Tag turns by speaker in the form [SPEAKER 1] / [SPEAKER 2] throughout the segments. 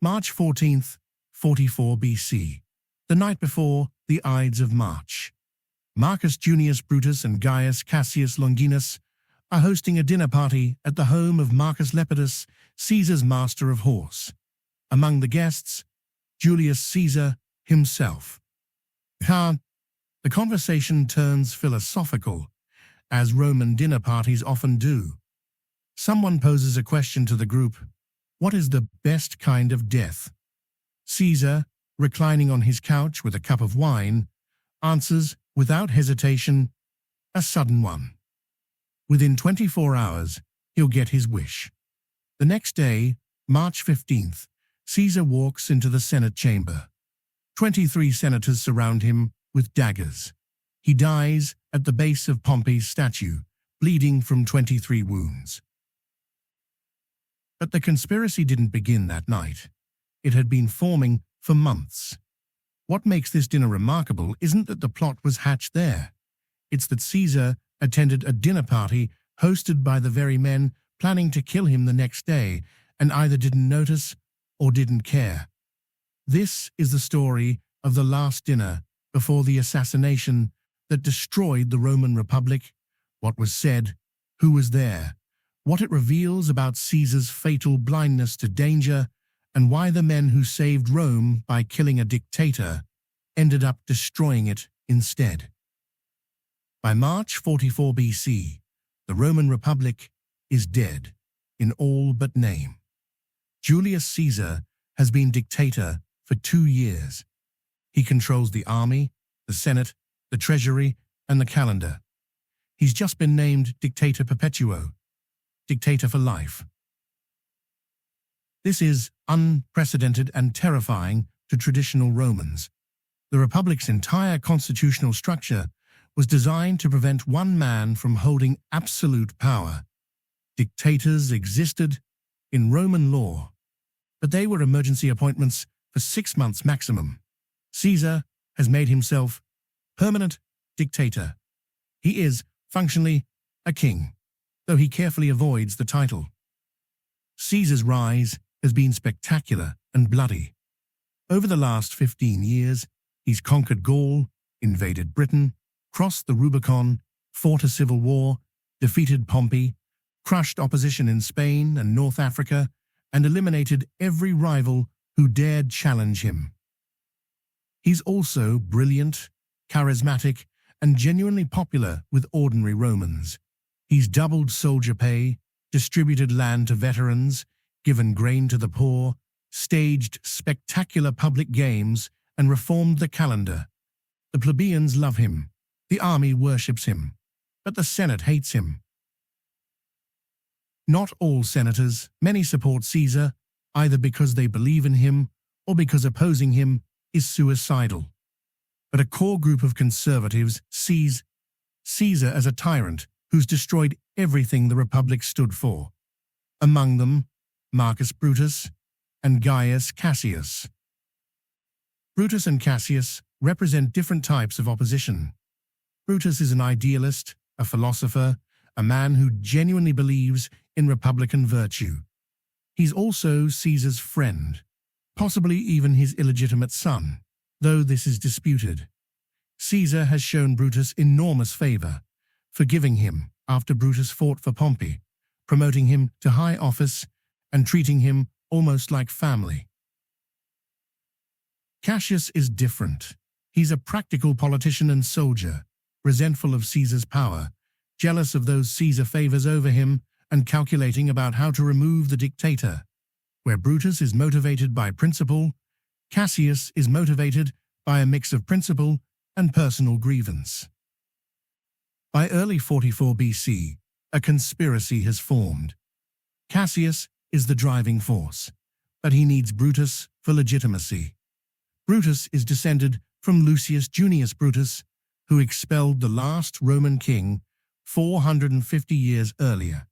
[SPEAKER 1] March 14th, 44 BC, the night before the Ides of March. Marcus Junius Brutus and Gaius Cassius Longinus are hosting a dinner party at the home of Marcus Lepidus, Caesar's master of horse. Among the guests, Julius Caesar himself. The conversation turns philosophical, as Roman dinner parties often do. Someone poses a question to the group: what is the best kind of death? Caesar, reclining on his couch with a cup of wine, answers without hesitation, a sudden one. Within 24 hours, he'll get his wish. The next day, March 15th, Caesar walks into the Senate chamber. 23 senators surround him with daggers. He dies at the base of Pompey's statue, bleeding from 23 wounds. But the conspiracy didn't begin that night. It had been forming for months. What makes this dinner remarkable isn't that the plot was hatched there. It's that Caesar attended a dinner party hosted by the very men planning to kill him the next day and either didn't notice or didn't care. This is the story of the last dinner before the assassination that destroyed the Roman Republic, what was said, who was there, what it reveals about Caesar's fatal blindness to danger, and why the men who saved Rome by killing a dictator ended up destroying it instead. By March 44 BC, the Roman Republic is dead in all but name. Julius Caesar has been dictator for 2 years. He controls the army, the Senate, the treasury, and the calendar. He's just been named Dictator Perpetuo, dictator for life. This is unprecedented and terrifying to traditional Romans. The Republic's entire constitutional structure was designed to prevent one man from holding absolute power. Dictators existed in Roman law, but they were emergency appointments for 6 months maximum. Caesar has made himself permanent dictator. He is, functionally, a king, though he carefully avoids the title. Caesar's rise has been spectacular and bloody. Over the last 15 years, he's conquered Gaul, invaded Britain, crossed the Rubicon, fought a civil war, defeated Pompey, crushed opposition in Spain and North Africa, and eliminated every rival who dared challenge him. He's also brilliant, charismatic, and genuinely popular with ordinary Romans. He's doubled soldier pay, distributed land to veterans, given grain to the poor, staged spectacular public games, and reformed the calendar. The plebeians love him, the army worships him, but the Senate hates him. Not all senators, many support Caesar, either because they believe in him or because opposing him is suicidal. But a core group of conservatives sees Caesar as a tyrant who's destroyed everything the Republic stood for. Among them, Marcus Brutus and Gaius Cassius. Brutus and Cassius represent different types of opposition. Brutus is an idealist, a philosopher, a man who genuinely believes in republican virtue. He's also Caesar's friend, possibly even his illegitimate son, though this is disputed. Caesar has shown Brutus enormous favor, forgiving him after Brutus fought for Pompey, promoting him to high office, and treating him almost like family. Cassius is different. He's a practical politician and soldier, resentful of Caesar's power, jealous of those Caesar favors over him, and calculating about how to remove the dictator. Where Brutus is motivated by principle, Cassius is motivated by a mix of principle and personal grievance. By early 44 BC, a conspiracy has formed. Cassius is the driving force, but he needs Brutus for legitimacy. Brutus is descended from Lucius Junius Brutus, who expelled the last Roman king 450 years earlier.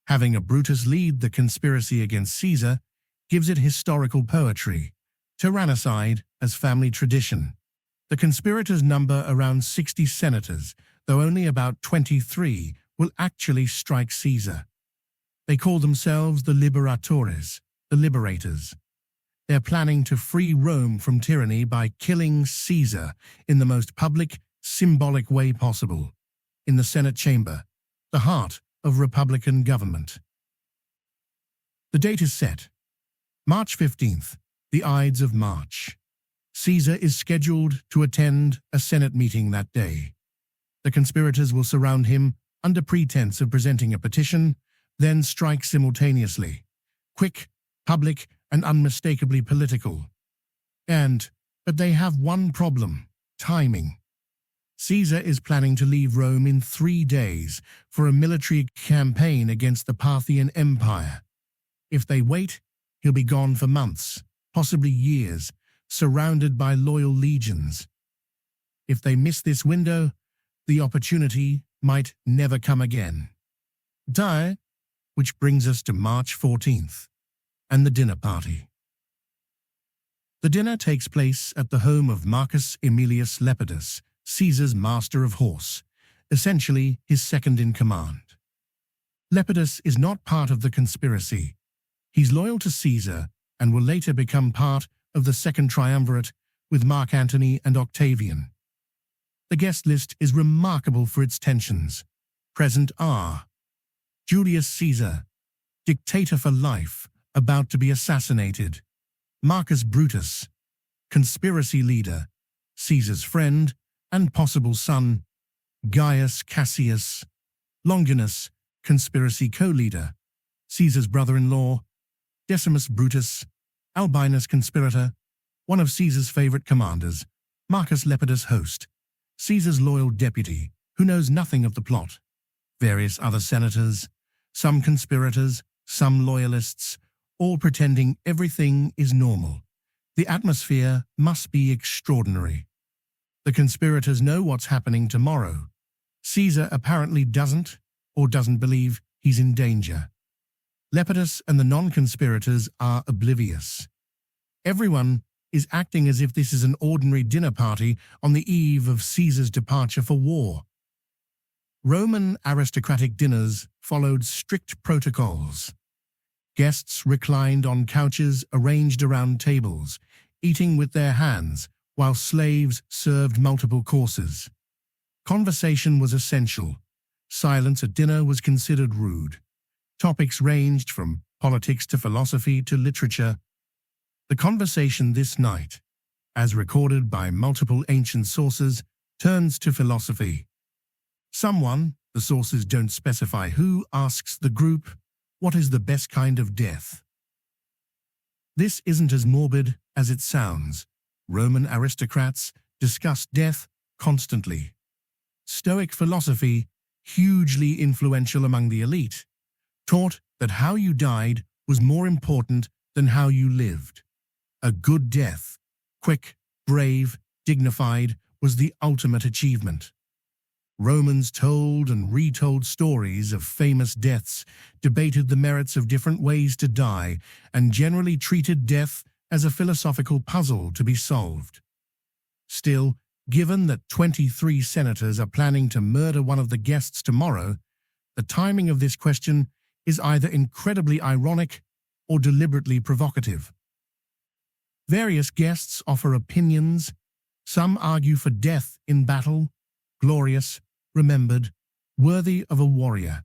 [SPEAKER 1] Having a Brutus lead the conspiracy against Caesar gives it historical poetry, tyrannicide as family tradition. The conspirators number around 60 senators, though only about 23 will actually strike Caesar. They call themselves the Liberatores, the Liberators. They're planning to free Rome from tyranny by killing Caesar in the most public, symbolic way possible, in the Senate chamber, the heart of Republican government. The date is set. March 15th, the Ides of March. Caesar is scheduled to attend a Senate meeting that day. The conspirators will surround him under pretense of presenting a petition, then strike simultaneously. Quick, public, and unmistakably political. But they have one problem: timing. Caesar is planning to leave Rome in 3 days for a military campaign against the Parthian Empire. If they wait, he'll be gone for months, possibly years, surrounded by loyal legions. If they miss this window, the opportunity might never come again. Which brings us to March 14th, and the dinner party. The dinner takes place at the home of Marcus Aemilius Lepidus, Caesar's master of horse, essentially his second in command. Lepidus is not part of the conspiracy. He's loyal to Caesar and will later become part of the second triumvirate with Mark Antony and Octavian. The guest list is remarkable for its tensions. Present are Julius Caesar, dictator for life, about to be assassinated; Marcus Brutus, conspiracy leader, Caesar's friend and possible son; Gaius Cassius, Longinus, conspiracy co-leader, Caesar's brother-in-law; Decimus Brutus, Albinus conspirator, one of Caesar's favorite commanders; Marcus Lepidus, host, Caesar's loyal deputy, who knows nothing of the plot; various other senators, some conspirators, some loyalists, all pretending everything is normal. The atmosphere must be extraordinary. The conspirators know what's happening tomorrow. Caesar apparently doesn't believe he's in danger. Lepidus and the non-conspirators are oblivious. Everyone is acting as if this is an ordinary dinner party on the eve of Caesar's departure for war. Roman aristocratic dinners followed strict protocols. Guests reclined on couches arranged around tables, eating with their hands, while slaves served multiple courses. Conversation was essential. Silence at dinner was considered rude. Topics ranged from politics to philosophy to literature. The conversation this night, as recorded by multiple ancient sources, turns to philosophy. Someone, the sources don't specify who, asks the group, what is the best kind of death? This isn't as morbid as it sounds. Roman aristocrats discussed death constantly. Stoic philosophy, hugely influential among the elite, taught that how you died was more important than how you lived. A good death, quick, brave, dignified, was the ultimate achievement. Romans told and retold stories of famous deaths, debated the merits of different ways to die, and generally treated death as a philosophical puzzle to be solved. Still, given that 23 senators are planning to murder one of the guests tomorrow, the timing of this question is either incredibly ironic or deliberately provocative. Various guests offer opinions. Some argue for death in battle, glorious, remembered, worthy of a warrior.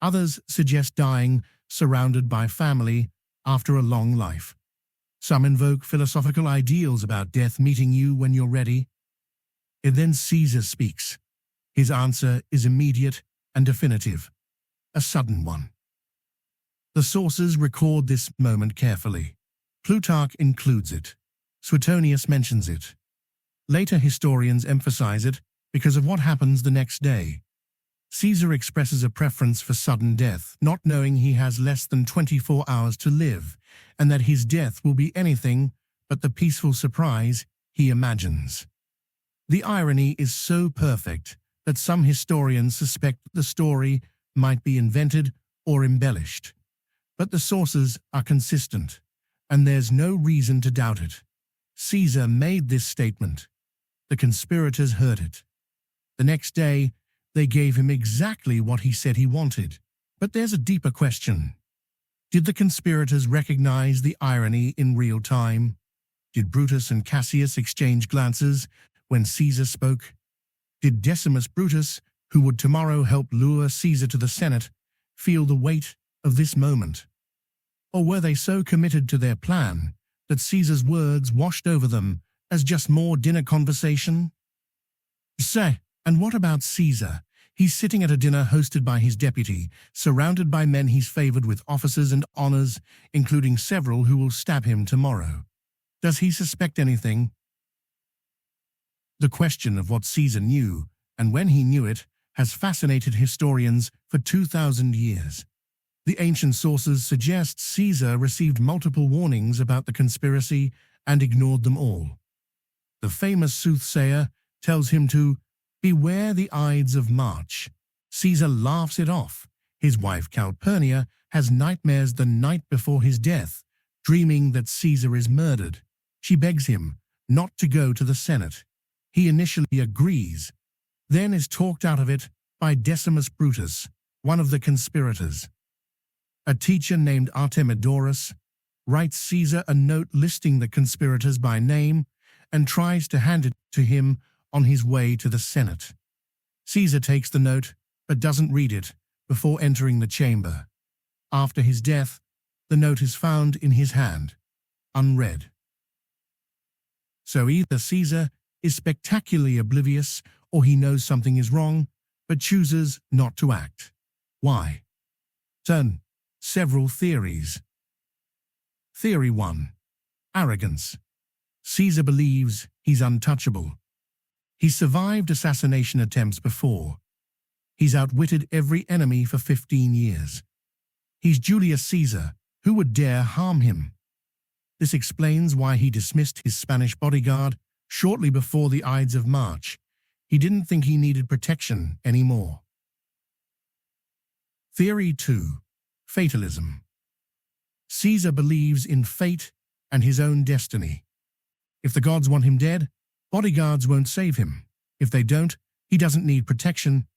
[SPEAKER 1] Others suggest dying surrounded by family after a long life. Some invoke philosophical ideals about death meeting you when you're ready. And then Caesar speaks. His answer is immediate and definitive, a sudden one. The sources record this moment carefully. Plutarch includes it. Suetonius mentions it. Later historians emphasize it because of what happens the next day. Caesar expresses a preference for sudden death, not knowing he has less than 24 hours to live, and that his death will be anything but the peaceful surprise he imagines. The irony is so perfect that some historians suspect the story might be invented or embellished. But the sources are consistent, and there's no reason to doubt it. Caesar made this statement. The conspirators heard it. The next day, they gave him exactly what he said he wanted. But there's a deeper question. Did the conspirators recognize the irony in real time? Did Brutus and Cassius exchange glances when Caesar spoke? Did Decimus Brutus, who would tomorrow help lure Caesar to the Senate, feel the weight of this moment? Or were they so committed to their plan that Caesar's words washed over them as just more dinner conversation? Say, and what about Caesar? He's sitting at a dinner hosted by his deputy, surrounded by men he's favored with offices and honors, including several who will stab him tomorrow. Does he suspect anything? The question of what Caesar knew, and when he knew it, has fascinated historians for 2,000 years. The ancient sources suggest Caesar received multiple warnings about the conspiracy and ignored them all. The famous soothsayer tells him to beware the Ides of March. Caesar laughs it off. His wife Calpurnia has nightmares the night before his death, dreaming that Caesar is murdered. She begs him not to go to the Senate. He initially agrees, then is talked out of it by Decimus Brutus, one of the conspirators. A teacher named Artemidorus writes Caesar a note listing the conspirators by name and tries to hand it to him on his way to the Senate. Caesar takes the note but doesn't read it before entering the chamber. After his death, the note is found in his hand, unread. So either Caesar is spectacularly oblivious or he knows something is wrong but chooses not to act. Why? Several theories. Theory 1. Arrogance. Caesar believes he's untouchable. He's survived assassination attempts before. He's outwitted every enemy for 15 years. He's Julius Caesar. Who would dare harm him? This explains why he dismissed his Spanish bodyguard shortly before the Ides of March. He didn't think he needed protection anymore. Theory 2. Fatalism. Caesar believes in fate and his own destiny. If the gods want him dead, bodyguards won't save him. If they don't, he doesn't need protection.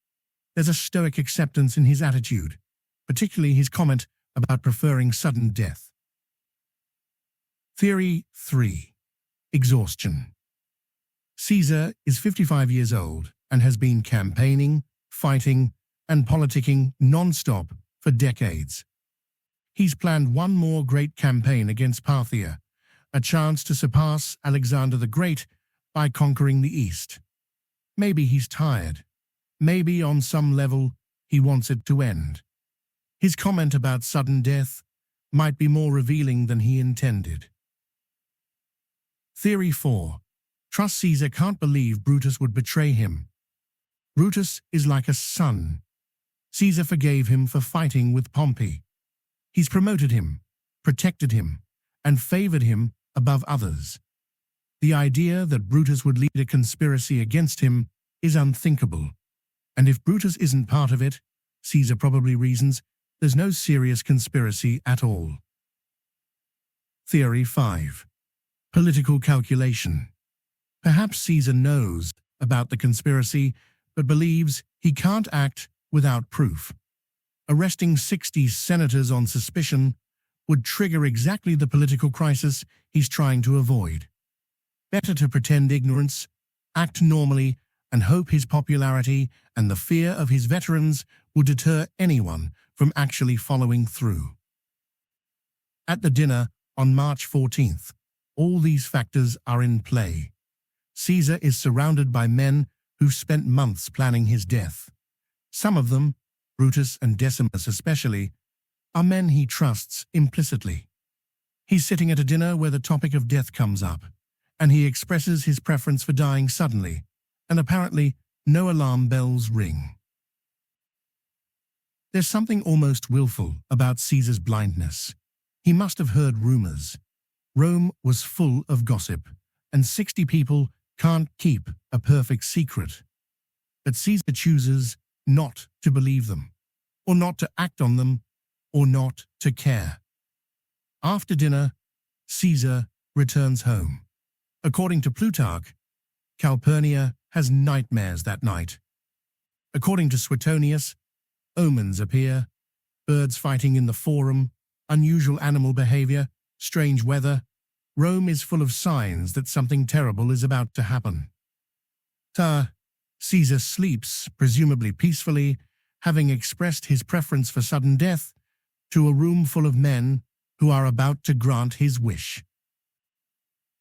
[SPEAKER 1] There's a stoic acceptance in his attitude, particularly his comment about preferring sudden death. Theory 3. Exhaustion. Caesar is 55 years old and has been campaigning, fighting, and politicking non-stop for decades. He's planned one more great campaign against Parthia, a chance to surpass Alexander the Great by conquering the East. Maybe he's tired. Maybe on some level he wants it to end. His comment about sudden death might be more revealing than he intended. Theory 4. Trust. Caesar can't believe Brutus would betray him. Brutus is like a son. Caesar forgave him for fighting with Pompey. He's promoted him, protected him, and favored him above others. The idea that Brutus would lead a conspiracy against him is unthinkable. And if Brutus isn't part of it, Caesar probably reasons there's no serious conspiracy at all. Theory 5. Political calculation. Perhaps Caesar knows about the conspiracy, but believes he can't act without proof. Arresting 60 senators on suspicion would trigger exactly the political crisis he's trying to avoid. Better to pretend ignorance, act normally, and hope his popularity and the fear of his veterans will deter anyone from actually following through. At the dinner on March 14th, all these factors are in play. Caesar is surrounded by men who've spent months planning his death. Some of them, Brutus and Decimus especially, are men he trusts implicitly. He's sitting at a dinner where the topic of death comes up, and he expresses his preference for dying suddenly, and apparently no alarm bells ring. There's something almost willful about Caesar's blindness. He must have heard rumors. Rome was full of gossip, and 60 people can't keep a perfect secret. But Caesar chooses not to believe them, or not to act on them, or not to care. After dinner, Caesar returns home. According to Plutarch, Calpurnia has nightmares that night. According to Suetonius, omens appear, birds fighting in the forum, unusual animal behavior, strange weather. Rome is full of signs that something terrible is about to happen. Caesar sleeps, presumably peacefully, having expressed his preference for sudden death, to a room full of men who are about to grant his wish.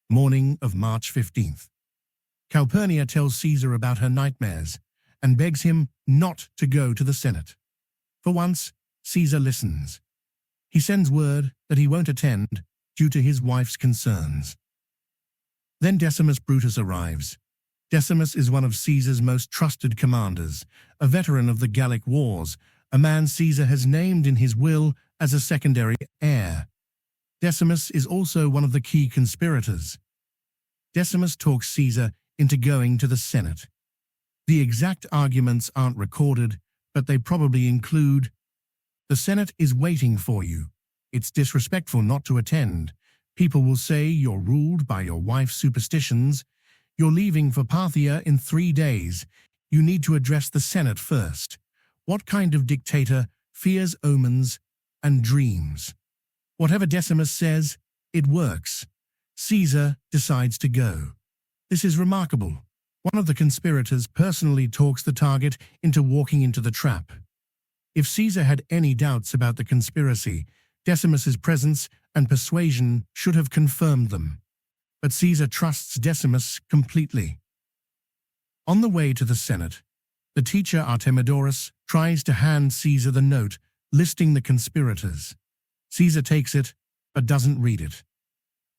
[SPEAKER 1] Morning of March 15th. Calpurnia tells Caesar about her nightmares and begs him not to go to the Senate. For once, Caesar listens. He sends word that he won't attend due to his wife's concerns. Then Decimus Brutus arrives. Decimus is one of Caesar's most trusted commanders, a veteran of the Gallic Wars, a man Caesar has named in his will as a secondary heir. Decimus is also one of the key conspirators. Decimus talks Caesar into going to the Senate. The exact arguments aren't recorded, but they probably include, "The Senate is waiting for you. It's disrespectful not to attend. People will say you're ruled by your wife's superstitions. You're leaving for Parthia in 3 days. You need to address the Senate first. What kind of dictator fears omens and dreams?" Whatever Decimus says, it works. Caesar decides to go. This is remarkable. One of the conspirators personally talks the target into walking into the trap. If Caesar had any doubts about the conspiracy, Decimus's presence and persuasion should have confirmed them. But Caesar trusts Decimus completely. On the way to the Senate, the teacher Artemidorus tries to hand Caesar the note listing the conspirators. Caesar takes it, but doesn't read it.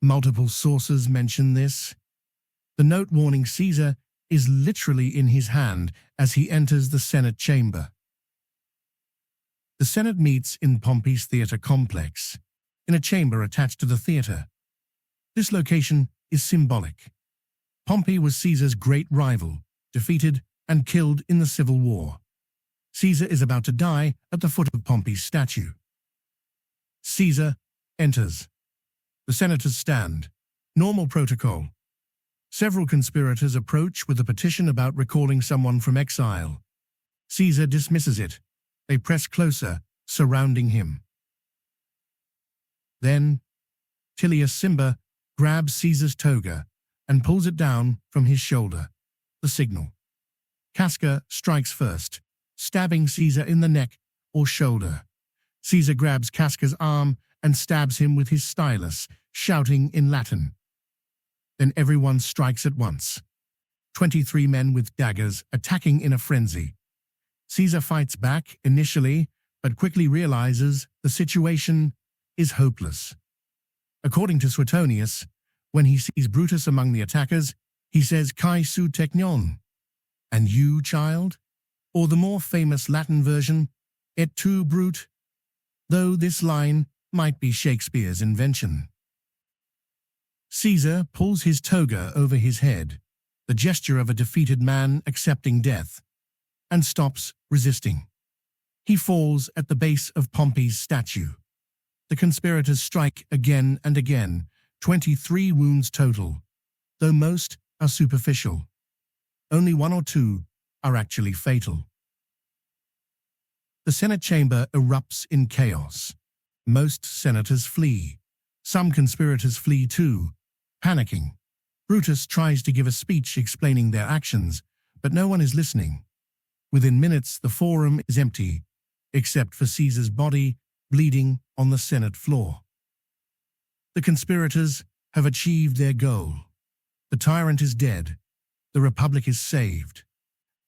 [SPEAKER 1] Multiple sources mention this. The note warning Caesar is literally in his hand as he enters the Senate chamber. The Senate meets in Pompey's theater complex, in a chamber attached to the theater. This location is symbolic. Pompey was Caesar's great rival, defeated and killed in the Civil War. Caesar is about to die at the foot of Pompey's statue. Caesar enters. The senators stand. Normal protocol. Several conspirators approach with a petition about recalling someone from exile. Caesar dismisses it. They press closer, surrounding him. Then, Tullius Cimber grabs Caesar's toga and pulls it down from his shoulder, the signal. Casca strikes first, stabbing Caesar in the neck or shoulder. Caesar grabs Casca's arm and stabs him with his stylus, shouting in Latin. Then everyone strikes at once. 23 men with daggers attacking in a frenzy. Caesar fights back initially, but quickly realizes the situation is hopeless. According to Suetonius, when he sees Brutus among the attackers, he says, "Kai su teknon," and you, child? Or the more famous Latin version, "Et tu, Brute," though this line might be Shakespeare's invention. Caesar pulls his toga over his head, the gesture of a defeated man accepting death, and stops resisting. He falls at the base of Pompey's statue. The conspirators strike again and again, 23 wounds total, though most are superficial. Only 1 or 2 are actually fatal. The Senate chamber erupts in chaos. Most senators flee. Some conspirators flee too, panicking. Brutus tries to give a speech explaining their actions, but no one is listening. Within minutes, the forum is empty, except for Caesar's body bleeding on the Senate floor. The conspirators have achieved their goal. The tyrant is dead. The Republic is saved.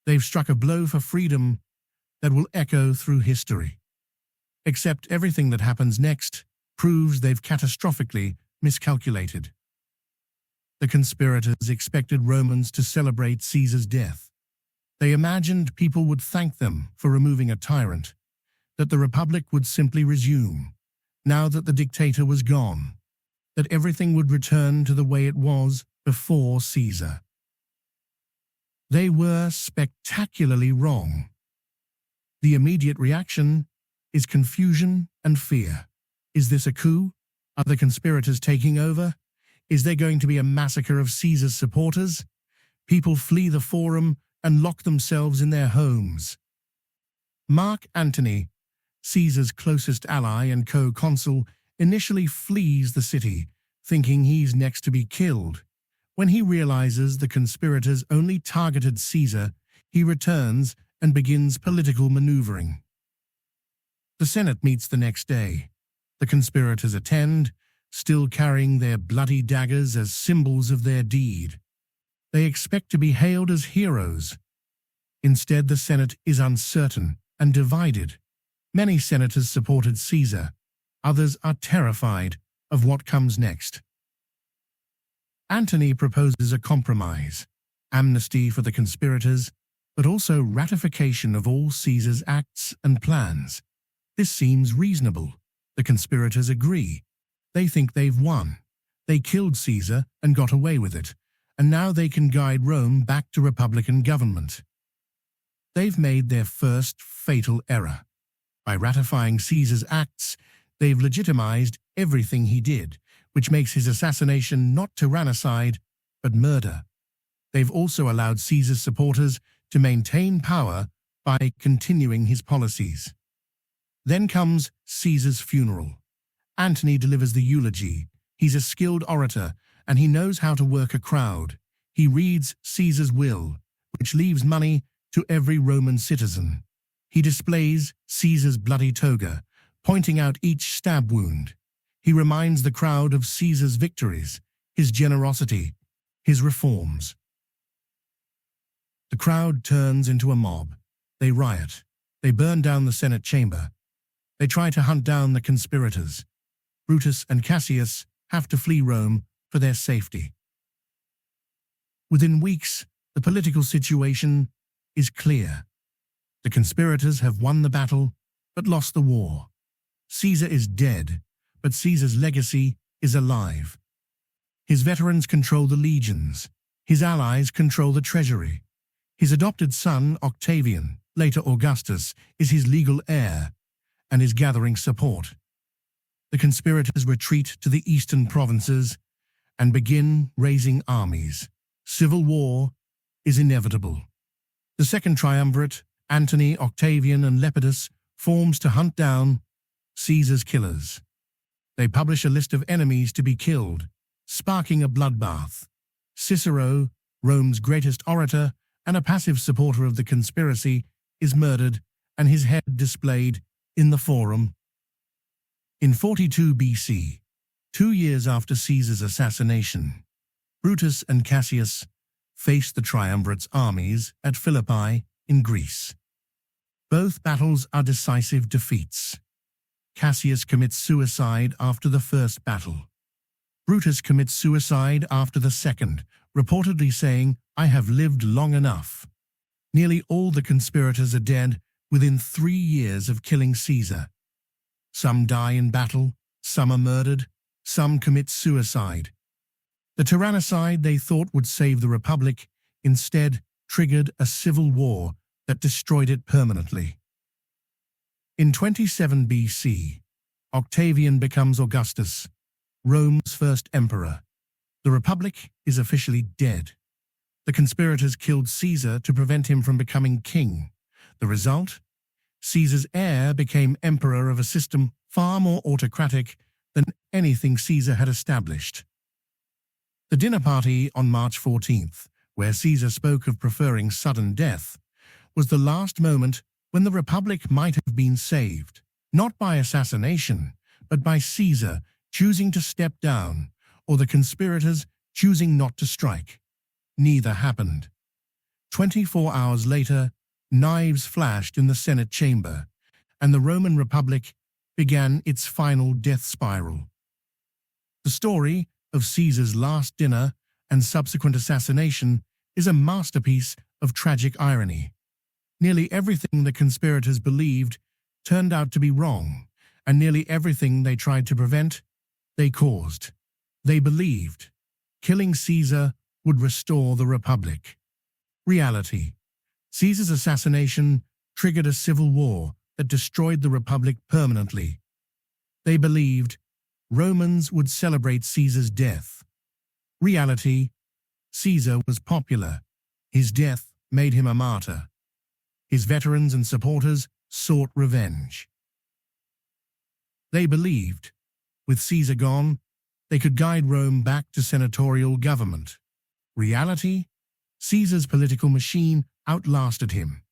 [SPEAKER 1] They've struck a blow for freedom that will echo through history. Except everything that happens next proves they've catastrophically miscalculated. The conspirators expected Romans to celebrate Caesar's death. They imagined people would thank them for removing a tyrant, that the Republic would simply resume, now that the dictator was gone, that everything would return to the way it was before Caesar. They were spectacularly wrong. The immediate reaction is confusion and fear. Is this a coup? Are the conspirators taking over? Is there going to be a massacre of Caesar's supporters? People flee the forum and lock themselves in their homes. Mark Antony, Caesar's closest ally and co-consul, initially flees the city, thinking he's next to be killed. When he realizes the conspirators only targeted Caesar, he returns and begins political maneuvering. The Senate meets the next day. The conspirators attend, still carrying their bloody daggers as symbols of their deed. They expect to be hailed as heroes. Instead, the Senate is uncertain and divided. Many senators supported Caesar. Others are terrified of what comes next. Antony proposes a compromise, amnesty for the conspirators, but also ratification of all Caesar's acts and plans. This seems reasonable. The conspirators agree. They think they've won. They killed Caesar and got away with it, and now they can guide Rome back to republican government. They've made their first fatal error. By ratifying Caesar's acts, they've legitimized everything he did, which makes his assassination not tyrannicide, but murder. They've also allowed Caesar's supporters to maintain power by continuing his policies. Then comes Caesar's funeral. Antony delivers the eulogy. He's a skilled orator, and he knows how to work a crowd. He reads Caesar's will, which leaves money to every Roman citizen. He displays Caesar's bloody toga, pointing out each stab wound. He reminds the crowd of Caesar's victories, his generosity, his reforms. The crowd turns into a mob. They riot. They burn down the Senate chamber. They try to hunt down the conspirators. Brutus and Cassius have to flee Rome for their safety. Within weeks, the political situation is clear. The conspirators have won the battle, but lost the war. Caesar is dead, but Caesar's legacy is alive. His veterans control the legions. His allies control the treasury. His adopted son, Octavian, later Augustus, is his legal heir and is gathering support. The conspirators retreat to the eastern provinces and begin raising armies. Civil war is inevitable. The second triumvirate, Antony, Octavian, and Lepidus, forms to hunt down Caesar's killers. They publish a list of enemies to be killed, sparking a bloodbath. Cicero, Rome's greatest orator and a passive supporter of the conspiracy, is murdered and his head displayed in the Forum. In 42 BC, 2 years after Caesar's assassination, Brutus and Cassius faced the triumvirate's armies at Philippi in Greece. Both battles are decisive defeats. Cassius commits suicide after the first battle. Brutus commits suicide after the second, reportedly saying, "I have lived long enough." Nearly all the conspirators are dead within 3 years of killing Caesar. Some die in battle, some are murdered, some commit suicide. The tyrannicide they thought would save the Republic instead triggered a civil war that destroyed it permanently. In 27 BC, Octavian becomes Augustus, Rome's first emperor. The Republic is officially dead. The conspirators killed Caesar to prevent him from becoming king. The result? Caesar's heir became emperor of a system far more autocratic than anything Caesar had established. The dinner party on March 14th, where Caesar spoke of preferring sudden death, was the last moment when the Republic might have been saved, not by assassination, but by Caesar choosing to step down, or the conspirators choosing not to strike. Neither happened. 24 hours later, knives flashed in the Senate chamber, and the Roman Republic began its final death spiral. The story of Caesar's last dinner and subsequent assassination is a masterpiece of tragic irony. Nearly everything the conspirators believed turned out to be wrong, and nearly everything they tried to prevent, they caused. They believed killing Caesar would restore the Republic. Reality: Caesar's assassination triggered a civil war that destroyed the Republic permanently. They believed Romans would celebrate Caesar's death. Reality: Caesar was popular. His death made him a martyr. His veterans and supporters sought revenge. They believed With Caesar gone, they could guide Rome back to senatorial government. Reality? Caesar's political machine outlasted him.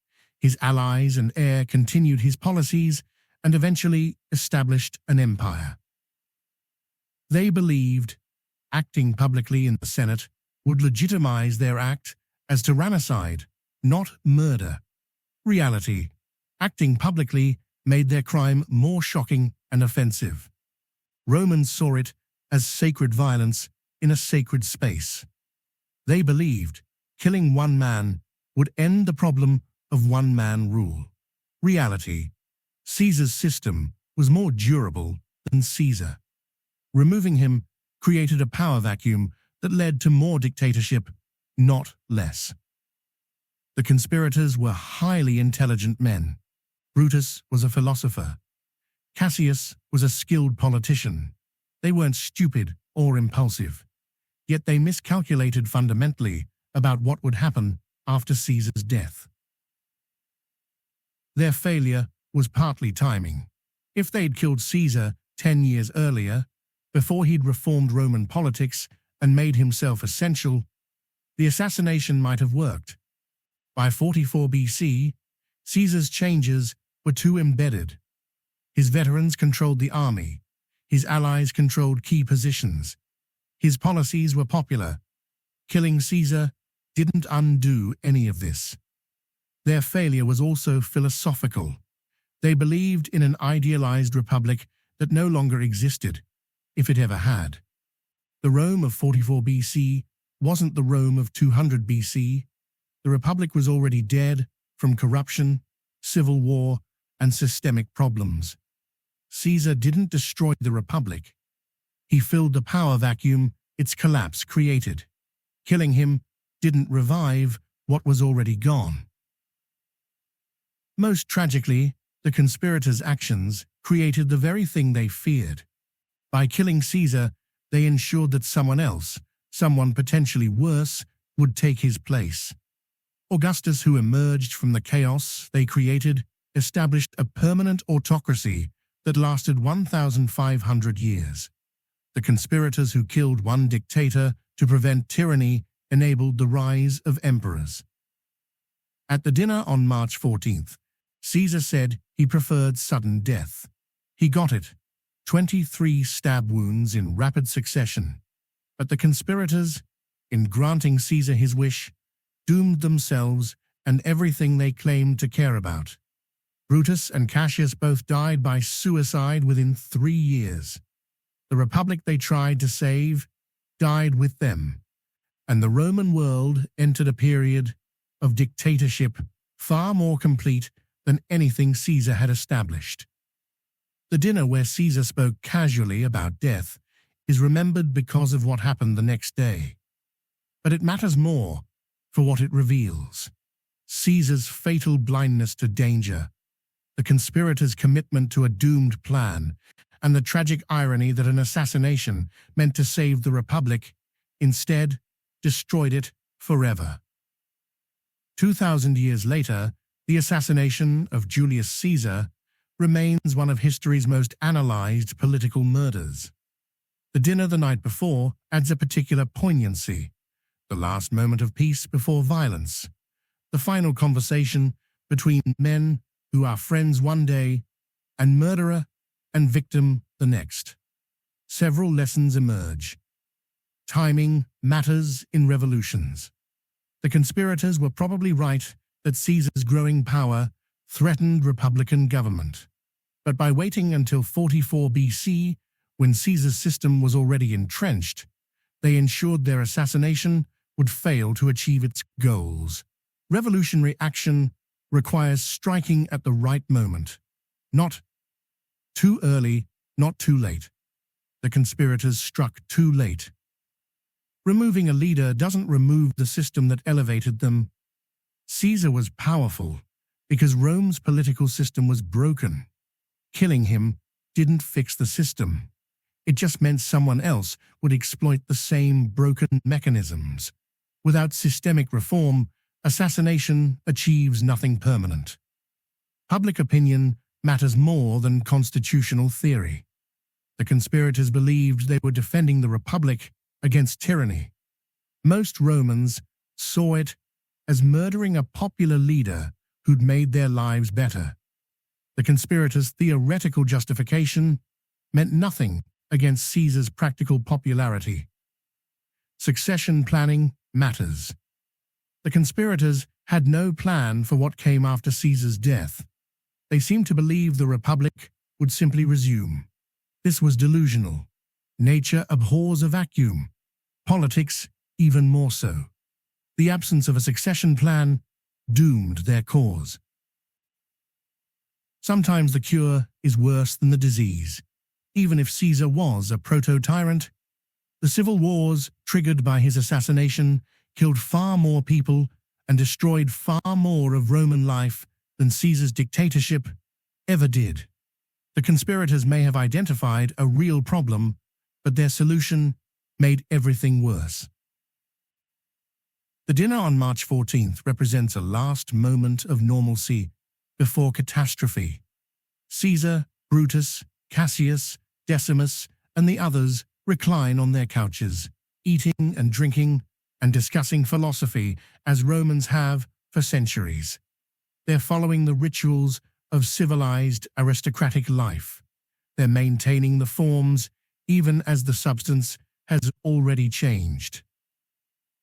[SPEAKER 1] His allies and heir continued his policies and eventually established an empire. They believed acting publicly in the Senate would legitimize their act as tyrannicide, not murder. Reality: acting publicly made their crime more shocking and offensive. Romans saw it as sacred violence in a sacred space. They believed killing one man would end the problem of one-man rule. Reality: Caesar's system was more durable than Caesar. Removing him created a power vacuum that led to more dictatorship, not less. The conspirators were highly intelligent men. Brutus was a philosopher. Cassius was a skilled politician. They weren't stupid or impulsive, yet they miscalculated fundamentally about what would happen after Caesar's death. Their failure was partly timing. If they'd killed Caesar 10 years earlier, before he'd reformed Roman politics and made himself essential, the assassination might have worked. By 44 BC, Caesar's changes were too embedded. His veterans controlled the army. His allies controlled key positions. His policies were popular. Killing Caesar didn't undo any of this. Their failure was also philosophical. They believed in an idealized republic that no longer existed, if it ever had. The Rome of 44 BC wasn't the Rome of 200 BC. The republic was already dead from corruption, civil war, and systemic problems. Caesar didn't destroy the republic. He filled the power vacuum its collapse created. Killing him didn't revive what was already gone. Most tragically, the conspirators' actions created the very thing they feared. By killing Caesar, they ensured that someone else, someone potentially worse, would take his place. Augustus, who emerged from the chaos they created, established a permanent autocracy that lasted 1,500 years. The conspirators who killed one dictator to prevent tyranny enabled the rise of emperors. At the dinner on March 14th, Caesar said he preferred sudden death. He got it, 23 stab wounds in rapid succession. But the conspirators, in granting Caesar his wish, doomed themselves and everything they claimed to care about. Brutus and Cassius both died by suicide within 3 years. The republic they tried to save died with them, and the Roman world entered a period of dictatorship far more complete than anything Caesar had established. The dinner where Caesar spoke casually about death is remembered because of what happened the next day. But it matters more for what it reveals: Caesar's fatal blindness to danger, the conspirators' commitment to a doomed plan, and the tragic irony that an assassination meant to save the Republic instead destroyed it forever. 2,000 years later, the assassination of Julius Caesar remains one of history's most analyzed political murders. The dinner the night before adds a particular poignancy: the last moment of peace before violence, the final conversation between men who are friends one day and murderer and victim the next. Several lessons emerge. Timing matters in revolutions. The conspirators were probably right that Caesar's growing power threatened Republican government. But by waiting until 44 BC, when Caesar's system was already entrenched, they ensured their assassination would fail to achieve its goals. Revolutionary action requires striking at the right moment. Not too early, not too late. The conspirators struck too late. Removing a leader doesn't remove the system that elevated them. Caesar was powerful because Rome's political system was broken. Killing him didn't fix the system. It just meant someone else would exploit the same broken mechanisms. Without systemic reform, assassination achieves nothing permanent. Public opinion matters more than constitutional theory. The conspirators believed they were defending the Republic against tyranny. Most Romans saw it as murdering a popular leader who'd made their lives better. The conspirators' theoretical justification meant nothing against Caesar's practical popularity. Succession planning matters. The conspirators had no plan for what came after Caesar's death. They seemed to believe the Republic would simply resume. This was delusional. Nature abhors a vacuum. Politics even more so. The absence of a succession plan doomed their cause. Sometimes the cure is worse than the disease. Even if Caesar was a proto-tyrant, the civil wars triggered by his assassination killed far more people and destroyed far more of Roman life than Caesar's dictatorship ever did. The conspirators may have identified a real problem, but their solution made everything worse. The dinner on March 14th represents a last moment of normalcy before catastrophe. Caesar, Brutus, Cassius, Decimus, and the others recline on their couches, eating and drinking and discussing philosophy as Romans have for centuries. They're following the rituals of civilized aristocratic life. They're maintaining the forms even as the substance has already changed.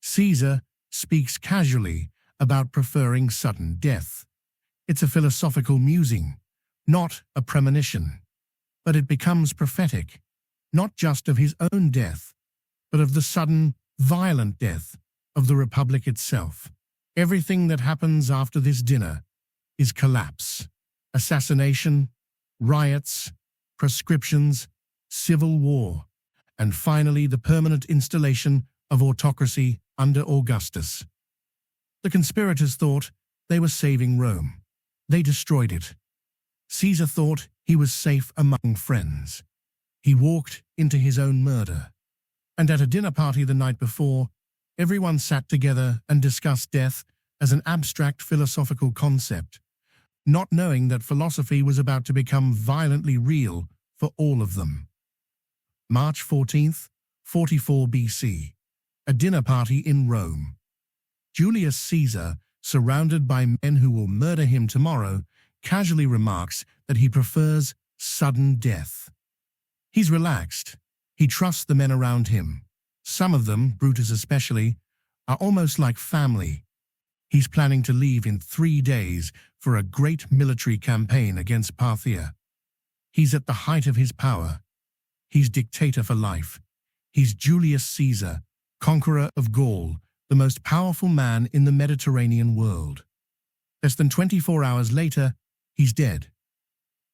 [SPEAKER 1] Caesar speaks casually about preferring sudden death. It's a philosophical musing, not a premonition. But it becomes prophetic, not just of his own death, but of the sudden, violent death of the Republic itself. Everything that happens after this dinner is collapse, assassination, riots, proscriptions, civil war, and finally the permanent installation of autocracy under Augustus. The conspirators thought they were saving Rome. They destroyed it. Caesar thought he was safe among friends. He walked into his own murder. And at a dinner party the night before, everyone sat together and discussed death as an abstract philosophical concept, not knowing that philosophy was about to become violently real for all of them. March 14th, 44 BC. A dinner party in Rome. Julius Caesar, surrounded by men who will murder him tomorrow, casually remarks that he prefers sudden death. He's relaxed. He trusts the men around him. Some of them, Brutus especially, are almost like family. He's planning to leave in 3 days for a great military campaign against Parthia. He's at the height of his power. He's dictator for life. He's Julius Caesar, conqueror of Gaul, the most powerful man in the Mediterranean world. Less than 24 hours later, he's dead.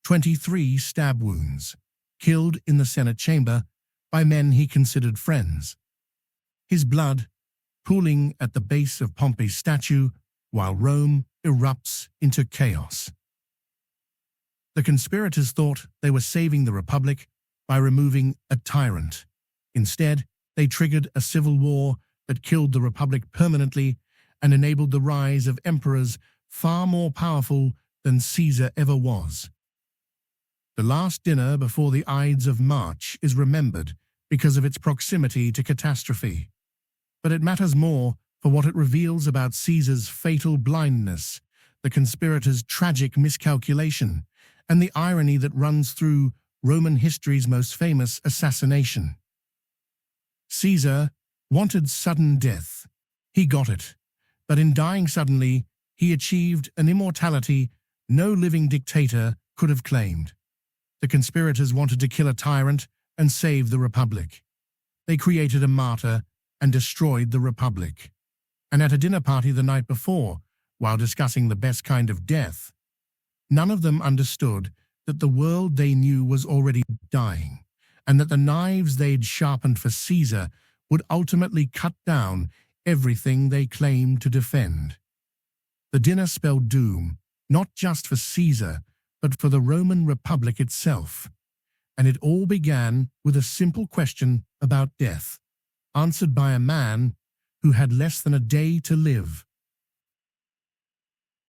[SPEAKER 1] 23 stab wounds, killed in the Senate chamber by men he considered friends. His blood pooling at the base of Pompey's statue while Rome erupts into chaos. The conspirators thought they were saving the Republic by removing a tyrant. Instead, they triggered a civil war that killed the Republic permanently and enabled the rise of emperors far more powerful than Caesar ever was. The last dinner before the Ides of March is remembered because of its proximity to catastrophe. But it matters more for what it reveals about Caesar's fatal blindness, the conspirators' tragic miscalculation, and the irony that runs through Roman history's most famous assassination. Caesar wanted sudden death. He got it. But in dying suddenly, he achieved an immortality no living dictator could have claimed. The conspirators wanted to kill a tyrant and save the Republic. They created a martyr and destroyed the Republic. And at a dinner party the night before, while discussing the best kind of death, none of them understood that the world they knew was already dying, and that the knives they'd sharpened for Caesar would ultimately cut down everything they claimed to defend. The dinner spelled doom, not just for Caesar, but for the Roman Republic itself. And it all began with a simple question about death, answered by a man who had less than a day to live.